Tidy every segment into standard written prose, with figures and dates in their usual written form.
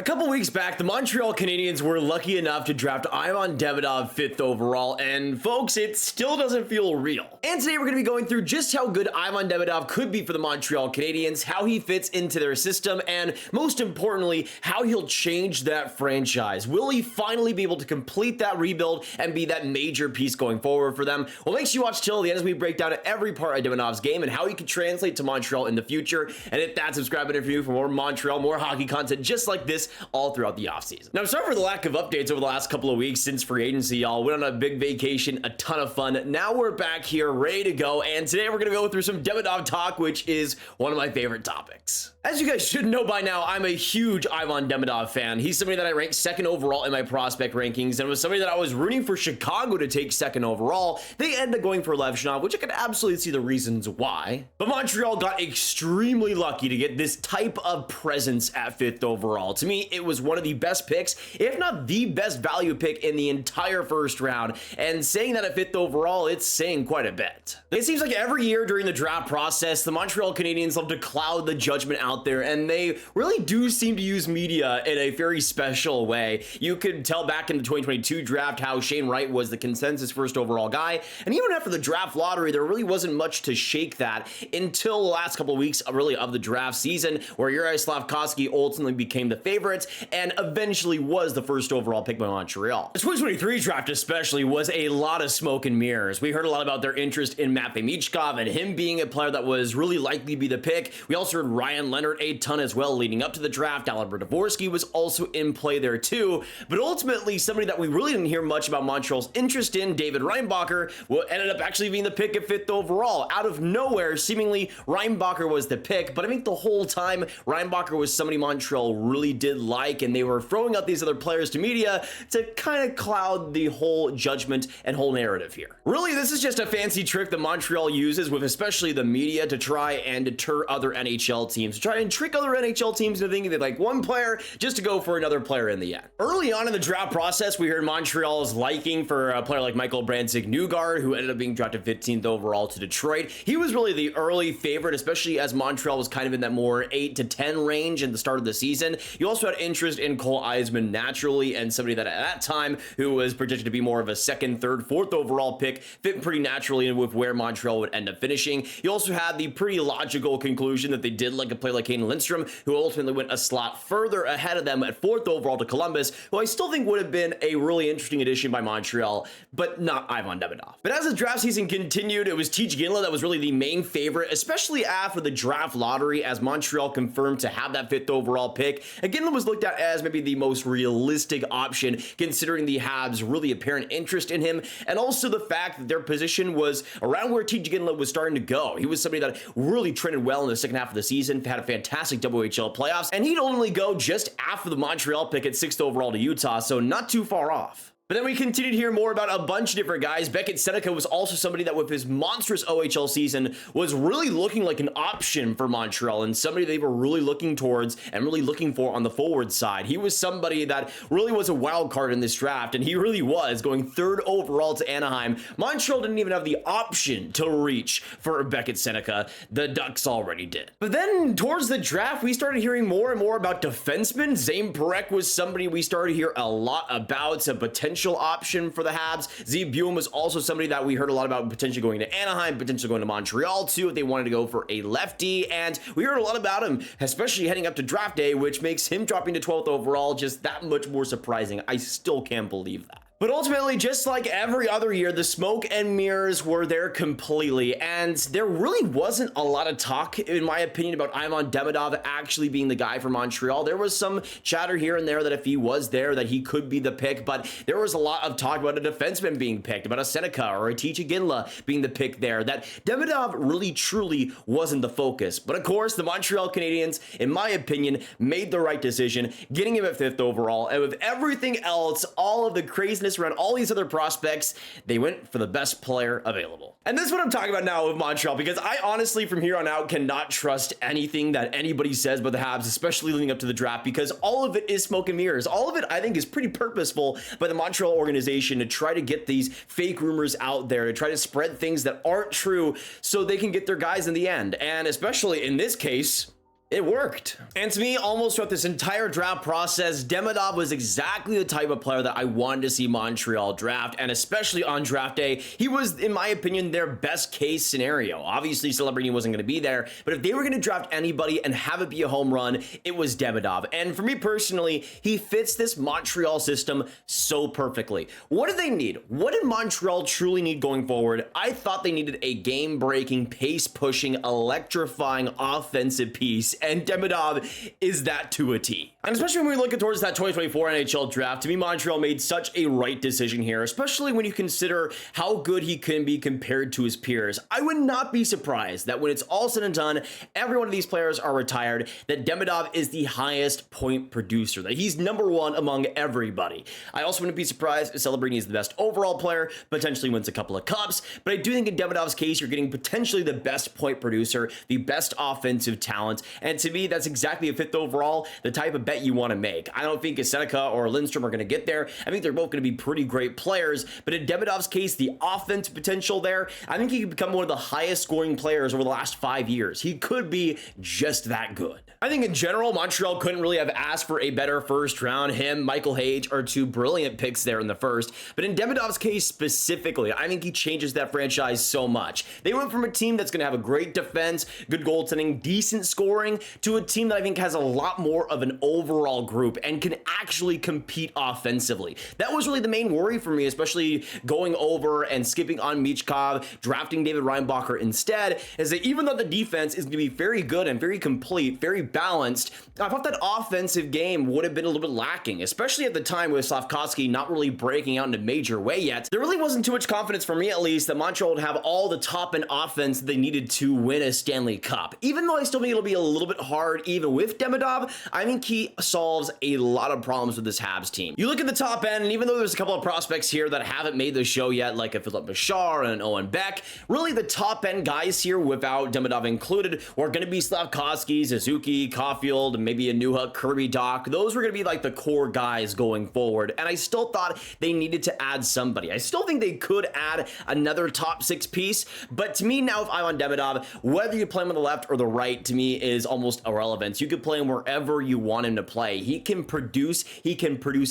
couple weeks back, the Montreal Canadiens were lucky enough to draft Eiserman Demidov 5th overall, and folks, it still doesn't feel real. And today we're going to be going through just how good Eiserman Demidov could be for the Montreal Canadiens, how he fits into their system, and most importantly, how he'll change that franchise. Will he finally be able to complete that rebuild and be that major piece going forward for them? Well, make sure you watch till the end as we break down every part of Demidov's game and how he can translate to Montreal in the future. And hit that subscribe button for you for more Montreal, more hockey content just like this all throughout the offseason. Now, sorry for the lack of updates over the last couple of weeks since free agency, y'all. Went on a big vacation, a ton of fun. Now we're back here ready to go, and today we're going to go through some Demidov talk, which is one of my favorite topics. As you guys should know by now, I'm a huge Eiserman Demidov fan. He's somebody that I ranked second overall in my prospect rankings, and was somebody that I was rooting for Chicago to take second overall. They ended up going for Levshunov, which I can absolutely see the reasons why. But Montreal got extremely lucky to get this type of presence at 5th overall. To me, it was one of the best picks, if not the best value pick in the entire first round. And saying that at 5th overall, it's saying quite a bit. It seems like every year during the draft process, the Montreal Canadiens love to cloud the judgment out there, and they really do seem to use media in a very special way. You could tell back in the 2022 draft how Shane Wright was the consensus first overall guy, and even after the draft lottery, there really wasn't much to shake that until the last couple of weeks really of the draft season, where Yuri Slafkovsky ultimately became the favorite and eventually was the first overall pick by Montreal. The 2023 draft especially was a lot of smoke and mirrors. We heard a lot about their interest in Matvei Michkov and him being a player that was really likely to be the pick. We also heard Ryan Leonard a ton as well leading up to the draft. Albert Dvorsky was also in play there too, but ultimately somebody that we really didn't hear much about Montreal's interest in, David Reinbacher, ended up actually being the pick at 5th overall. Out of nowhere, seemingly Reinbacher was the pick, but I think the whole time Reinbacher was somebody Montreal really did like, and they were throwing out these other players to media to kind of cloud the whole judgment and whole narrative here. Really, this is just a fancy trick that Montreal uses with especially the media to try and deter other NHL teams, to try and trick other NHL teams into thinking they like one player just to go for another player in the end. Early on in the draft process, we heard Montreal's liking for a player like Michael Brandsegg-Nygard, who ended up being drafted 15th overall to Detroit. He was really the early favorite, especially as Montreal was kind of in that more 8 to 10 range at the start of the season. You also had interest in Cole Eiserman naturally, and somebody that at that time who was projected to be more of a second, third, fourth overall pick, fit pretty naturally in with where Montreal would end up finishing. You also had the pretty logical conclusion that they did like a player like Hayden Lindstrom, who ultimately went a slot further ahead of them at 4th overall to Columbus, who I still think would have been a really interesting addition by Montreal, but not Eiserman Demidov. But as the draft season continued, it was TJ Ginla that was really the main favorite, especially after the draft lottery, as Montreal confirmed to have that 5th overall pick. Ginla was looked at as maybe the most realistic option, considering the Habs' really apparent interest in him, and also the fact that their position was around where TJ Ginla was starting to go. He was somebody that really trended well in the second half of the season, had a fantastic WHL playoffs, and he'd only go just after the Montreal pick at 6th overall to Utah, so not too far off. But then we continued to hear more about a bunch of different guys. Beckett Seneca was also somebody that with his monstrous OHL season was really looking like an option for Montreal, and somebody they were really looking towards and really looking for on the forward side. He was somebody that really was a wild card in this draft, and he really was going 3rd overall to Anaheim. Montreal didn't even have the option to reach for Beckett Seneca. The Ducks already did. But then towards the draft, we started hearing more and more about defensemen. Zayne Parekh was somebody we started to hear a lot about, a potential option for the Habs. Z Buim was also somebody that we heard a lot about potentially going to Anaheim, potentially going to Montreal too if they wanted to go for a lefty, and we heard a lot about him, especially heading up to draft day, which makes him dropping to 12th overall just that much more surprising. I still can't believe that. But ultimately, just like every other year, the smoke and mirrors were there completely, and there really wasn't a lot of talk, in my opinion, about Eiserman Demidov actually being the guy for Montreal. There was some chatter here and there that if he was there, that he could be the pick, but there was a lot of talk about a defenseman being picked, about a Seneca or a TJ Ginla being the pick there, that Demidov really truly wasn't the focus. But of course, the Montreal Canadiens, in my opinion, made the right decision, getting him at 5th overall, and with everything else, all of the craziness around all these other prospects, they went for the best player available. And this is what I'm talking about now with Montreal, because I honestly, from here on out, cannot trust anything that anybody says about the Habs, especially leading up to the draft, because all of it is smoke and mirrors. All of it, I think, is pretty purposeful by the Montreal organization to try to get these fake rumors out there, to try to spread things that aren't true so they can get their guys in the end. And especially in this case, it worked. And to me, almost throughout this entire draft process, Demidov was exactly the type of player that I wanted to see Montreal draft, and especially on draft day, he was, in my opinion, their best case scenario. Obviously, Celebrini wasn't going to be there, but if they were going to draft anybody and have it be a home run, it was Demidov. And for me personally, he fits this Montreal system so perfectly. What did they need? What did Montreal truly need going forward? I thought they needed a game-breaking, pace-pushing, electrifying offensive piece, and Demidov is that to a T. And especially when we look towards that 2024 NHL draft, to me, Montreal made such a right decision here, especially when you consider how good he can be compared to his peers. I would not be surprised that when it's all said and done, every one of these players are retired, that Demidov is the highest point producer, that he's number one among everybody. I also wouldn't be surprised if Celebrini is the best overall player, potentially wins a couple of cups, but I do think in Demidov's case, you're getting potentially the best point producer, the best offensive talent, and to me, that's exactly a fifth overall, the type of bet you want to make. I don't think Seneca or Lindstrom are going to get there. I think they're both going to be pretty great players, but in Demidov's case, the offense potential there, I think he could become one of the highest scoring players over the last 5 years. He could be just that good. I think in general, Montreal couldn't really have asked for a better first round. Him, Michael Hage are two brilliant picks there in the first, but in Demidov's case specifically, I think he changes that franchise so much. They went from a team that's going to have a great defense, good goaltending, decent scoring, to a team that I think has a lot more of an overall group and can actually compete offensively. That was really the main worry for me, especially going over and skipping on Michkov, drafting David Reinbacher instead, is that even though the defense is going to be very good and very complete, very balanced, I thought that offensive game would have been a little bit lacking, especially at the time with Slafkovsky not really breaking out in a major way yet. There really wasn't too much confidence for me, at least, that Montreal would have all the top-end offense they needed to win a Stanley Cup. Even though I still think it'll be a little bit hard, even with Demidov, I think he solves a lot of problems with this Habs team. You look at the top end, and even though there's a couple of prospects here that haven't made the show yet, like a Philip Bouchard and an Owen Beck, really the top-end guys here, without Demidov included, were going to be Slafkovsky, Suzuki, Caulfield, maybe a Newhook, Kirby Dach. Those were going to be like the core guys going forward, and I still thought they needed to add somebody. I still think they could add another top six piece, but to me now, if I'm on Demidov, whether you play him on the left or the right, to me is almost irrelevant. You could play him wherever you want him to play. He can produce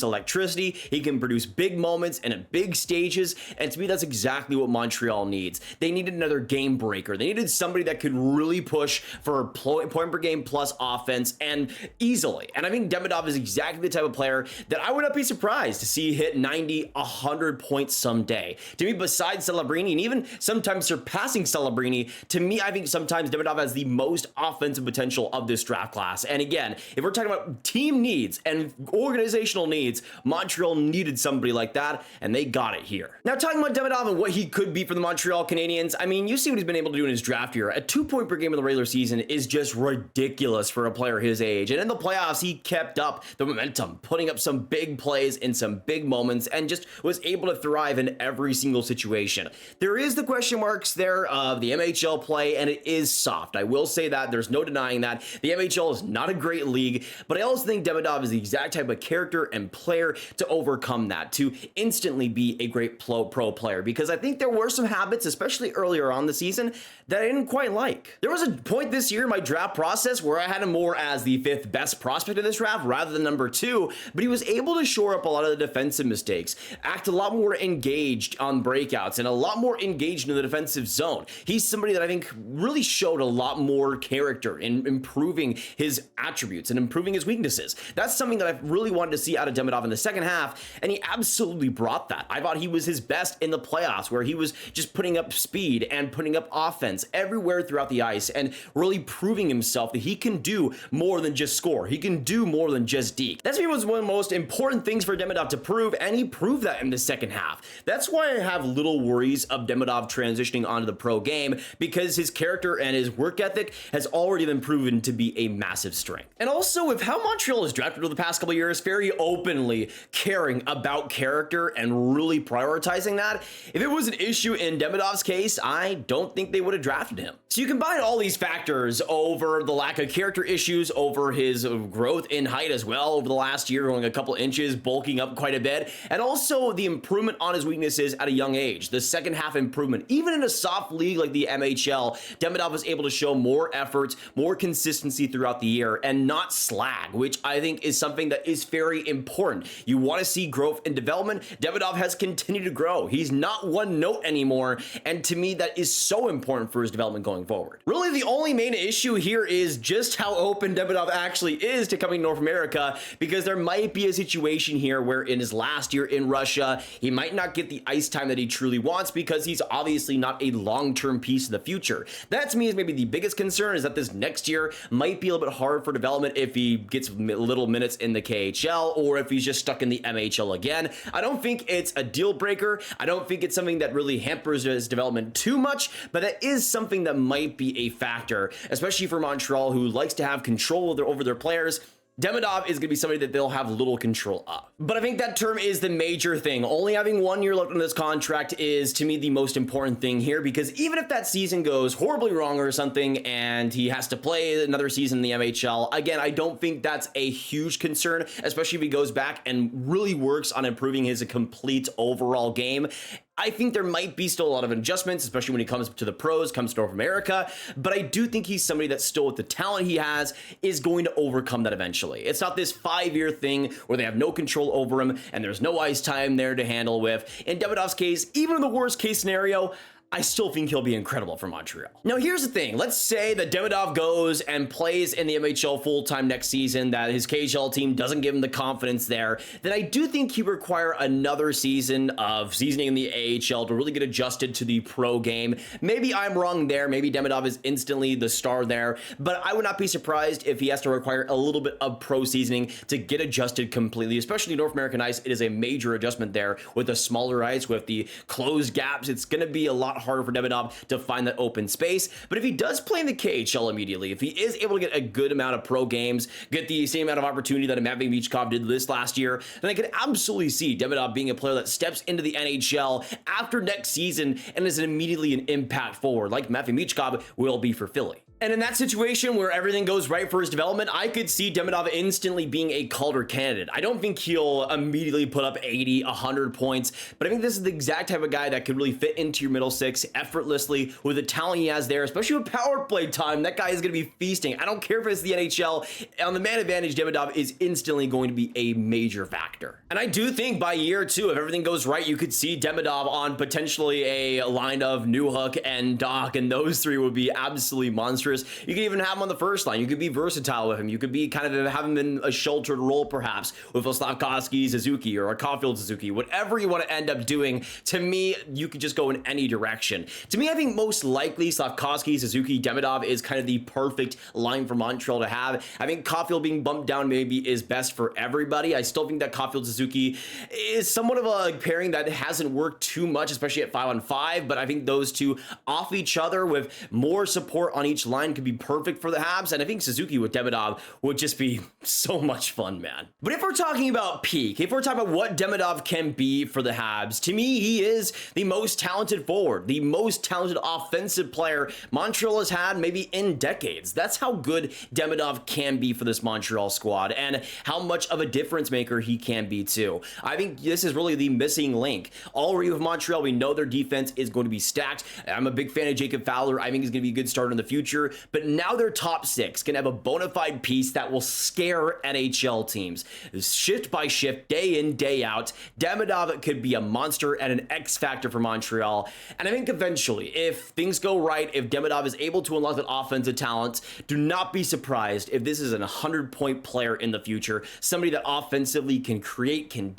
electricity, he can produce big moments and at big stages, and to me, that's exactly what Montreal needs. They needed another game breaker. They needed somebody that could really push for point per game plus offense, and easily. And I think Demidov is exactly the type of player that I would not be surprised to see hit 90, 100 points someday. To me, besides Celebrini, and even sometimes surpassing Celebrini, to me, I think sometimes Demidov has the most offensive potential of this draft class. And again, if we're talking about team needs and organizational needs, Montreal needed somebody like that, and they got it here. Now, talking about Demidov and what he could be for the Montreal Canadiens, I mean, you see what he's been able to do in his draft year. A 2 point per game in the regular season is just ridiculous for a player his age. And in the playoffs, he kept up the momentum, putting up some big plays in some big moments, and just was able to thrive in every single situation. There is the question marks there of the MHL play, and it is soft. I will say that. There's no denying that. The MHL is not a great league, but I also think Demidov is the exact type of character and player to overcome that, to instantly be a great pro player, because I think there were some habits, especially earlier on the season, that I didn't quite like. There was a point this year in my draft process where I had him more as the 5th best prospect in this draft rather than number 2, but he was able to shore up a lot of the defensive mistakes, act a lot more engaged on breakouts, and a lot more engaged in the defensive zone. He's somebody that I think really showed a lot more character in improving his attributes and improving his weaknesses. That's something that I really wanted to see out of Demidov in the second half, and he absolutely brought that. I thought he was his best in the playoffs, where he was just putting up speed and putting up offense everywhere throughout the ice and really proving himself that he can do more than just score. He can do more than just deke. That's one of the most important things for Demidov to prove, and he proved that in the second half. That's why I have little worries of Demidov transitioning onto the pro game, because his character and his work ethic has already been proven to be a massive strength. And also, with how Montreal has drafted over the past couple of years, very openly caring about character and really prioritizing that, if it was an issue in Demidov's case, I don't think they would have drafted him. So you combine all these factors over the lack of character character issues over his growth in height as well over the last year, growing a couple inches, bulking up quite a bit, and also the improvement on his weaknesses at a young age. The second half improvement, even in a soft league like the MHL, Demidov was able to show more effort, more consistency throughout the year, and not slag, which I think is something that is very important. You want to see growth and development. Demidov has continued to grow. He's not one note anymore, and to me, that is so important for his development going forward. Really, the only main issue here is just how open Demidov actually is to coming to North America, because there might be a situation here where in his last year in Russia, he might not get the ice time that he truly wants because he's obviously not a long-term piece of the future. That to me is maybe the biggest concern, is that this next year might be a little bit hard for development if he gets little minutes in the KHL or if he's just stuck in the MHL again. I don't think it's a deal breaker. I don't think it's something that really hampers his development too much, but that is something that might be a factor, especially for Montreal, who likes to have control over their players. Demidov is going to be somebody that they'll have little control of. But I think that term is the major thing. Only having 1 year left on this contract is, to me, the most important thing here, because even if that season goes horribly wrong or something and he has to play another season in the MHL, again, I don't think that's a huge concern, especially if he goes back and really works on improving his complete overall game. I think there might be still a lot of adjustments, especially when he comes to the pros, comes to North America, but I do think he's somebody that still, with the talent he has, is going to overcome that eventually. It's not this 5-year thing where they have no control over him and there's no ice time there to handle with. In Demidov's case, even in the worst case scenario, I still think he'll be incredible for Montreal. Now, here's the thing. Let's say that Demidov goes and plays in the MHL full-time next season, that his KHL team doesn't give him the confidence there. Then I do think he require another season of seasoning in the AHL to really get adjusted to the pro game. Maybe I'm wrong there. Maybe Demidov is instantly the star there, but I would not be surprised if he has to require a little bit of pro seasoning to get adjusted completely, especially North American ice. It is a major adjustment there with the smaller ice, with the closed gaps. It's going to be a lot harder for Demidov to find that open space. But if he does play in the KHL immediately, if he is able to get a good amount of pro games, get the same amount of opportunity that Matvei did this last year, then I could absolutely see Demidov being a player that steps into the NHL after next season and is immediately an impact forward, like Matvei will be for Philly. And in that situation where everything goes right for his development, I could see Demidov instantly being a Calder candidate. I don't think he'll immediately put up 80, 100 points, but I think this is the exact type of guy that could really fit into your middle six effortlessly with the talent he has there, especially with power play time. That guy is going to be feasting. I don't care if it's the NHL. On the man advantage, Demidov is instantly going to be a major factor. And I do think by year 2, if everything goes right, you could see Demidov on potentially a line of Newhook and Doc, and those three would be absolutely monstrous. You could even have him on the first line. You could be versatile with him. You could be kind of have him in a sheltered role, perhaps, with a Slafkovsky Suzuki or a Caulfield Suzuki. Whatever you want to end up doing, to me, you could just go in any direction. To me, I think most likely Slafkovsky, Suzuki, Demidov is kind of the perfect line for Montreal to have. I think Caulfield being bumped down maybe is best for everybody. I still think that Caulfield Suzuki is somewhat of a pairing that hasn't worked too much, especially at 5-on-5, but I think those two off each other with more support on each line could be perfect for the Habs, and I think Suzuki with Demidov would just be so much fun, man. But if we're talking about peak, if we're talking about what Demidov can be for the Habs, to me, he is the most talented forward, the most talented offensive player Montreal has had maybe in decades. That's how good Demidov can be for this Montreal squad, and how much of a difference maker he can be too. I think this is really the missing link. Already with Montreal, we know their defense is going to be stacked. I'm a big fan of Jacob Fowler. I think he's going to be a good starter in the future. But now their top 6 can have a bona fide piece that will scare NHL teams. Shift by shift, day in, day out, Demidov could be a monster and an X factor for Montreal. And I think eventually, if things go right, if Demidov is able to unlock that offensive talent, do not be surprised if this is a 100-point player in the future. Somebody that offensively can create, can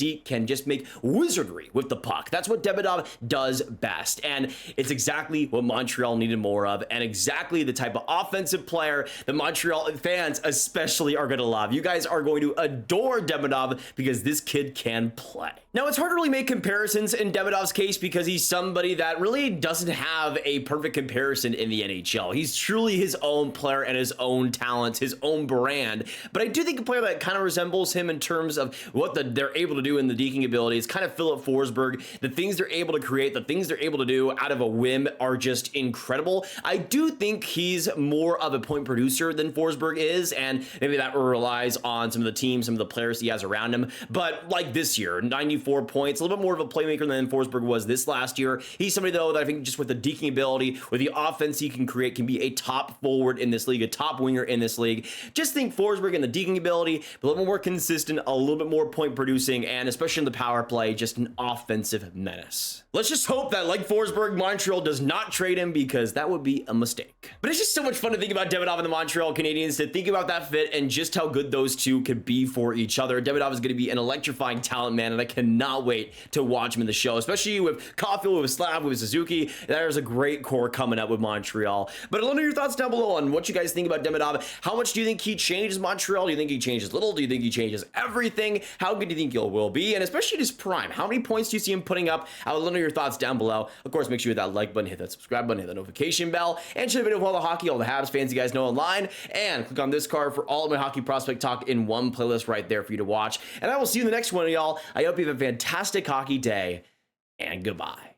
just make wizardry with the puck. That's what Demidov does best. And it's exactly what Montreal needed more of, and exactly the type of offensive player the Montreal fans especially are going to love. You guys are going to adore Demidov because this kid can play. Now, it's hard to really make comparisons in Demidov's case because he's somebody that really doesn't have a perfect comparison in the NHL. He's truly his own player and his own talent, his own brand. But I do think a player that kind of resembles him in terms of what they're able to do in the deking ability is kind of Philip Forsberg. The things they're able to create, the things they're able to do out of a whim are just incredible. I do think he's is more of a point producer than Forsberg is, and maybe that relies on some of the teams, some of the players he has around him. But like this year, 94 points, a little bit more of a playmaker than Forsberg was this last year. He's somebody, though, that I think just with the deking ability, with the offense he can create, can be a top forward in this league, a top winger in this league. Just think Forsberg and the deking ability, a little bit more consistent, a little bit more point producing, and especially in the power play, just an offensive menace. Let's just hope that, like Forsberg, Montreal does not trade him, because that would be a mistake. But it's just so much fun to think about Demidov and the Montreal Canadiens, to think about that fit and just how good those two could be for each other. Demidov is going to be an electrifying talent, man, and I cannot wait to watch him in the show, especially with Caulfield, with Slav, with Suzuki. There's a great core coming up with Montreal. But let me know your thoughts down below on what you guys think about Demidov. How much do you think he changes Montreal? Do you think he changes little? Do you think he changes everything? How good do you think he will be? And especially in his prime, how many points do you see him putting up? I would love to know your thoughts down below. Of course, make sure you hit that like button, hit that subscribe button, hit the notification bell, and share the video of all the hockey, all the Habs fans you guys know online, and click on this card for all of my hockey prospect talk in one playlist right there for you to watch. And I will see you in the next one, y'all. I hope you have a fantastic hockey day, and goodbye.